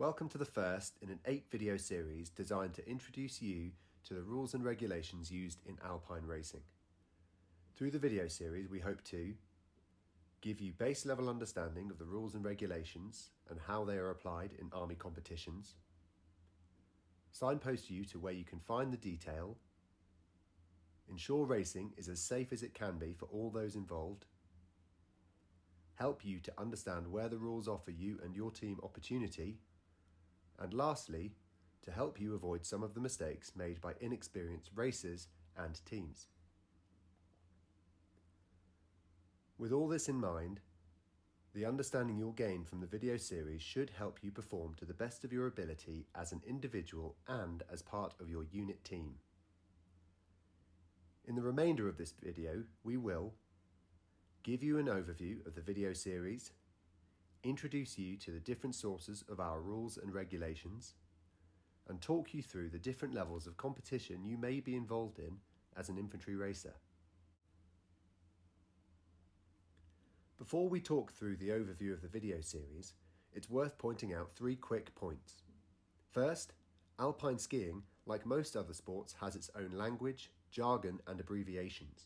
Welcome to the first in an 8-video series designed to introduce you to the rules and regulations used in alpine racing. Through the video series, we hope to give you base level understanding of the rules and regulations and how they are applied in army competitions, signpost you to where you can find the detail, ensure racing is as safe as it can be for all those involved, help you to understand where the rules offer you and your team opportunity, and lastly, to help you avoid some of the mistakes made by inexperienced racers and teams. With all this in mind, the understanding you'll gain from the video series should help you perform to the best of your ability as an individual and as part of your unit team. In the remainder of this video, we will give you an overview of the video series, introduce you to the different sources of our rules and regulations, and talk you through the different levels of competition you may be involved in as an infantry racer. Before we talk through the overview of the video series, it's worth pointing out 3 quick points. First, alpine skiing, like most other sports, has its own language, jargon and abbreviations.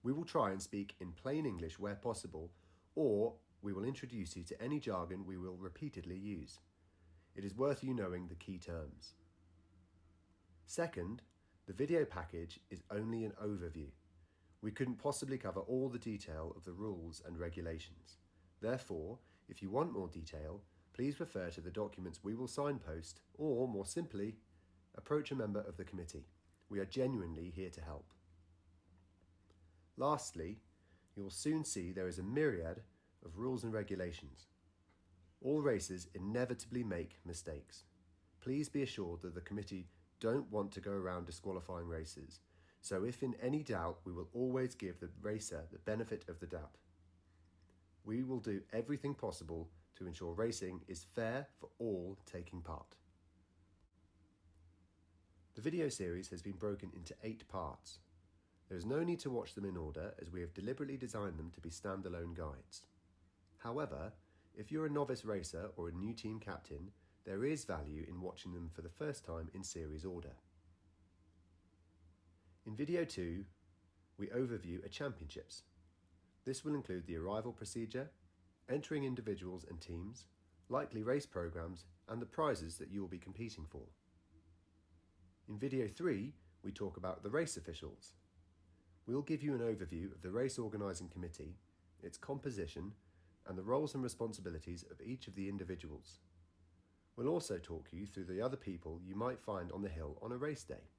We will try and speak in plain English where possible, or we will introduce you to any jargon we will repeatedly use. It is worth you knowing the key terms. Second, the video package is only an overview. We couldn't possibly cover all the detail of the rules and regulations. Therefore, if you want more detail, please refer to the documents we will signpost, or more simply, approach a member of the committee. We are genuinely here to help. Lastly, you will soon see there is a myriad of rules and regulations. All racers inevitably make mistakes. Please be assured that the committee don't want to go around disqualifying racers. So if in any doubt, we will always give the racer the benefit of the doubt. We will do everything possible to ensure racing is fair for all taking part. The video series has been broken into 8 parts. There is no need to watch them in order, as we have deliberately designed them to be standalone guides. However, if you're a novice racer or a new team captain, there is value in watching them for the first time in series order. In video 2, we overview a championships. This will include the arrival procedure, entering individuals and teams, likely race programs, and the prizes that you will be competing for. In video 3, we talk about the race officials. We'll give you an overview of the race organising committee, its composition, and the roles and responsibilities of each of the individuals. We'll also talk you through the other people you might find on the hill on a race day.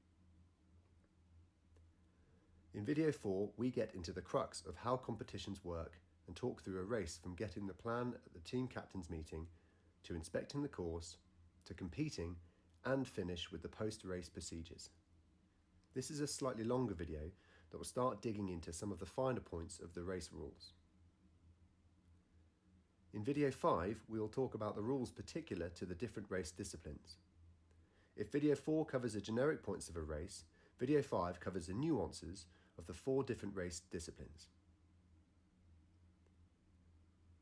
In video 4, we get into the crux of how competitions work and talk through a race from getting the plan at the team captains meeting, to inspecting the course, to competing, and finish with the post-race procedures. This is a slightly longer video that will start digging into some of the finer points of the race rules. In video 5, we will talk about the rules particular to the different race disciplines. If video 4 covers the generic points of a race, video 5 covers the nuances of the 4 different race disciplines.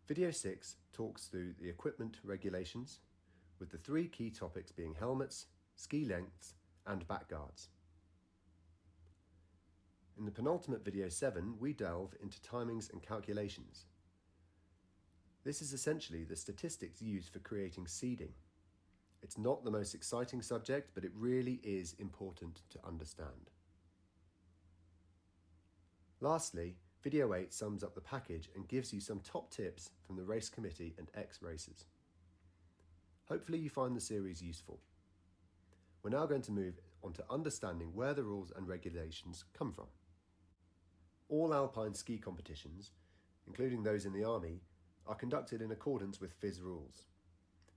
Video 6 talks through the equipment regulations, with the 3 key topics being helmets, ski lengths, and back guards. In the penultimate video 7, we delve into timings and calculations. This is essentially the statistics used for creating seeding. It's not the most exciting subject, but it really is important to understand. Lastly, video 8 sums up the package and gives you some top tips from the race committee and ex-racers. Hopefully you find the series useful. We're now going to move on to understanding where the rules and regulations come from. All alpine ski competitions, including those in the army, are conducted in accordance with FIS rules.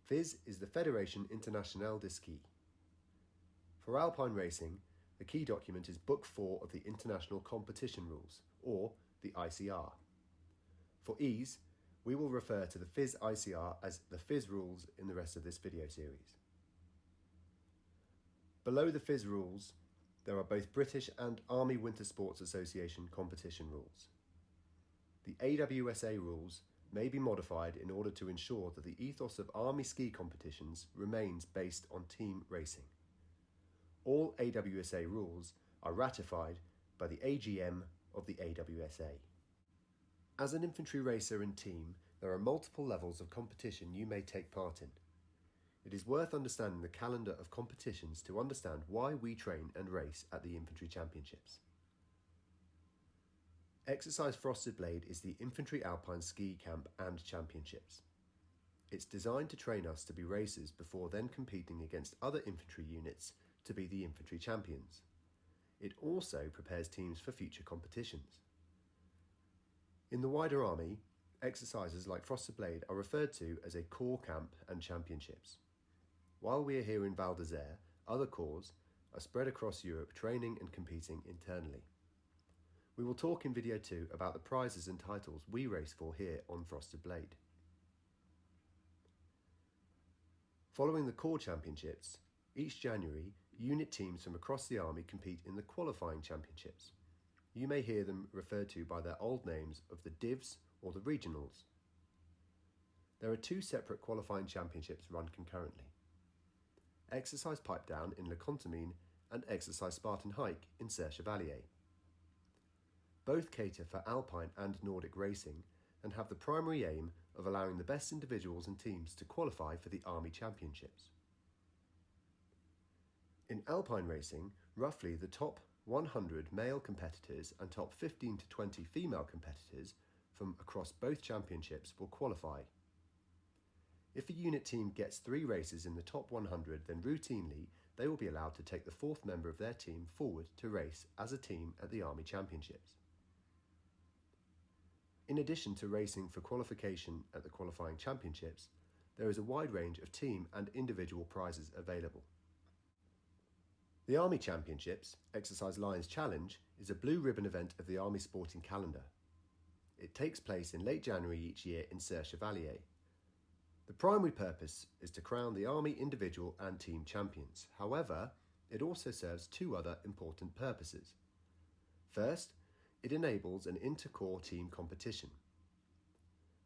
FIS is the Fédération Internationale de Ski. For alpine racing, the key document is Book 4 of the International Competition Rules, or the ICR. For ease, we will refer to the FIS ICR as the FIS rules in the rest of this video series. Below the FIS rules, there are both British and Army Winter Sports Association competition rules. The AWSA rules may be modified in order to ensure that the ethos of Army ski competitions remains based on team racing. All AWSA rules are ratified by the AGM of the AWSA. As an infantry racer and team, there are multiple levels of competition you may take part in. It is worth understanding the calendar of competitions to understand why we train and race at the Infantry Championships. Exercise Frosted Blade is the Infantry Alpine Ski Camp and Championships. It's designed to train us to be racers before then competing against other infantry units to be the infantry champions. It also prepares teams for future competitions. In the wider army, exercises like Frosted Blade are referred to as a corps camp and championships. While we are here in Val d'Isère, other corps are spread across Europe training and competing internally. We will talk in video 2 about the prizes and titles we race for here on Frosted Blade. Following the corps championships, each January, unit teams from across the army compete in the qualifying championships. You may hear them referred to by their old names of the divs or the regionals. There are 2 separate qualifying championships run concurrently. Exercise Pipe Down in Le Contamine and Exercise Spartan Hike in Serre Chevalier. Both cater for Alpine and Nordic racing and have the primary aim of allowing the best individuals and teams to qualify for the Army Championships. In Alpine racing, roughly the top 100 male competitors and top 15 to 20 female competitors from across both championships will qualify. If a unit team gets 3 races in the top 100, then routinely they will be allowed to take the 4th member of their team forward to race as a team at the Army Championships. In addition to racing for qualification at the qualifying championships, there is a wide range of team and individual prizes available. The Army Championships, Exercise Lions Challenge, is a blue ribbon event of the Army sporting calendar. It takes place in late January each year in Serre Chevalier. The primary purpose is to crown the Army individual and team champions. However, it also serves 2 other important purposes. First, it enables an inter-corps team competition.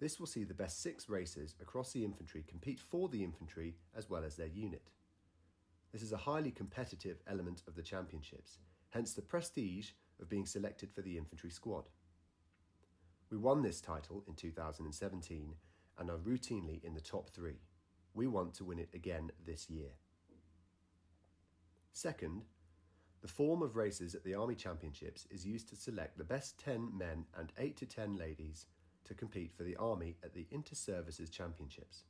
This will see the best 6 racers across the infantry compete for the infantry as well as their unit. This is a highly competitive element of the championships, hence the prestige of being selected for the infantry squad. We won this title in 2017 and are routinely in the top 3. We want to win it again this year. Second, the form of races at the Army Championships is used to select the best 10 men and 8 to 10 ladies to compete for the Army at the Inter-Services Championships.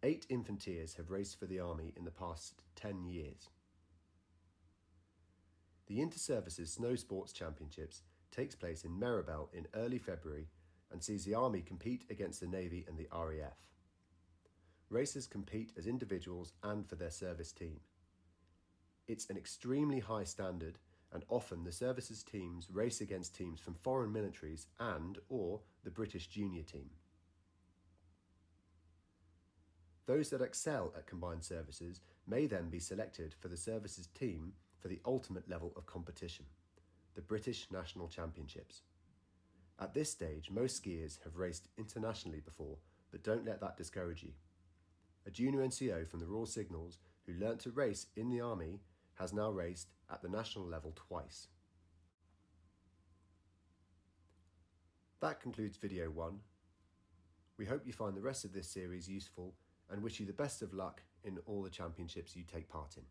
8 infanteers have raced for the Army in the past 10 years. The Inter-Services Snow Sports Championships takes place in Meribel in early February and sees the Army compete against the Navy and the RAF. Racers compete as individuals and for their service team. It's an extremely high standard, and often the services teams race against teams from foreign militaries and/or the British junior team. Those that excel at combined services may then be selected for the services team for the ultimate level of competition, the British National Championships. At this stage, most skiers have raced internationally before, but don't let that discourage you. A junior NCO from the Royal Signals who learnt to race in the Army has now raced at the national level twice. That concludes video 1. We hope you find the rest of this series useful and wish you the best of luck in all the championships you take part in.